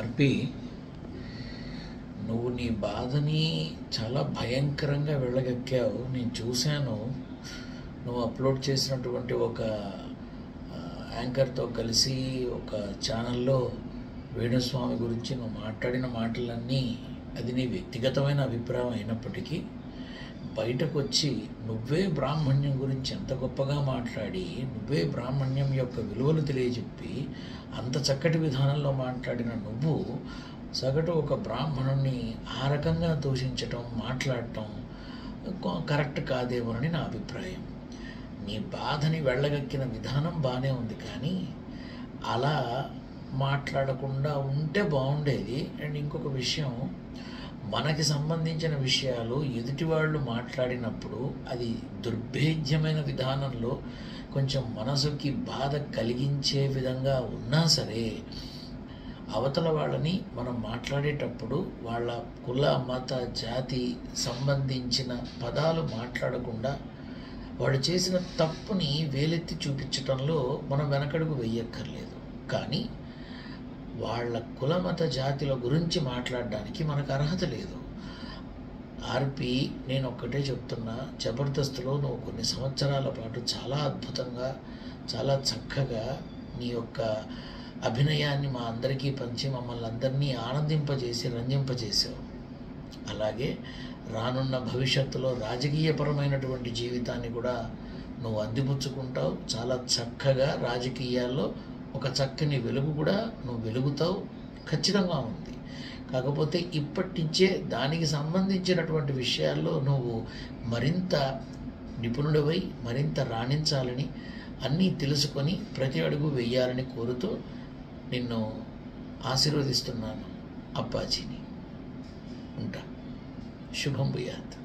ఆర్పి, నువ్వు నీ బాధని చాలా భయంకరంగా వెళ్ళగక్కావు. నేను చూశాను. నువ్వు అప్లోడ్ చేసినటువంటి ఒక యాంకర్తో కలిసి ఒక ఛానల్లో వేణుస్వామి గురించి నువ్వు మాట్లాడిన మాటలన్నీ అది నీ వ్యక్తిగతమైన అభిప్రాయం అయినప్పటికీ బయటకు వచ్చి నువ్వే బ్రాహ్మణ్యం గురించి ఎంత గొప్పగా మాట్లాడి, నువ్వే బ్రాహ్మణ్యం యొక్క విలువలు తెలియజెప్పి అంత చక్కటి విధానంలో మాట్లాడిన నువ్వు సగటు ఒక బ్రాహ్మణుణ్ణి ఆ రకంగా దూషించటం, మాట్లాడటం కరెక్ట్ కాదేమోనని నా అభిప్రాయం. నీ బాధని వెళ్ళగక్కిన విధానం బాగానే ఉంది, కానీ అలా మాట్లాడకుండా ఉంటే బాగుండేది. అండ్ ఇంకొక విషయం, మనకి సంబంధించిన విషయాలు ఎదుటి వాళ్ళు మాట్లాడినప్పుడు అది దుర్భేద్యమైన విధానంలో కొంచెం మనసుకి బాధ కలిగించే విధంగా ఉన్నా సరే, అవతల వాళ్ళని మనం మాట్లాడేటప్పుడు వాళ్ళ కుల, మత, జాతి సంబంధించిన పదాలు మాట్లాడకుండా వాడు చేసిన తప్పుని వేలెత్తి చూపించటంలో మనం వెనకడుగు వెయ్యక్కర్లేదు. కానీ వాళ్ళ కుల, మత, జాతుల గురించి మాట్లాడడానికి మనకు అర్హత లేదు. ఆర్పి, నేను ఒక్కటే చెప్తున్నా, జబర్దస్త్లో నువ్వు కొన్ని సంవత్సరాల పాటు చాలా అద్భుతంగా, చాలా చక్కగా నీ యొక్క అభినయాన్ని మా అందరికీ పంచి మమ్మల్ని అందరినీ ఆనందింపజేసి రంజింపజేసావు. అలాగే రానున్న భవిష్యత్తులో రాజకీయపరమైనటువంటి జీవితాన్ని కూడా నువ్వు అందిపుచ్చుకుంటావు. చాలా చక్కగా రాజకీయాల్లో ఒక చక్కని వెలుగు కూడా నువ్వు వెలుగుతావు, ఖచ్చితంగా ఉంది. కాకపోతే ఇప్పటి నుంచే దానికి సంబంధించినటువంటి విషయాల్లో నువ్వు మరింత నిపుణుడివై మరింత రాణించాలని, అన్నీ తెలుసుకొని ప్రతి అడుగు వెయ్యాలని కోరుతూ నిన్ను ఆశీర్వదిస్తున్నాను. అప్పాజీని. ఉంటా. శుభం భూయాత్.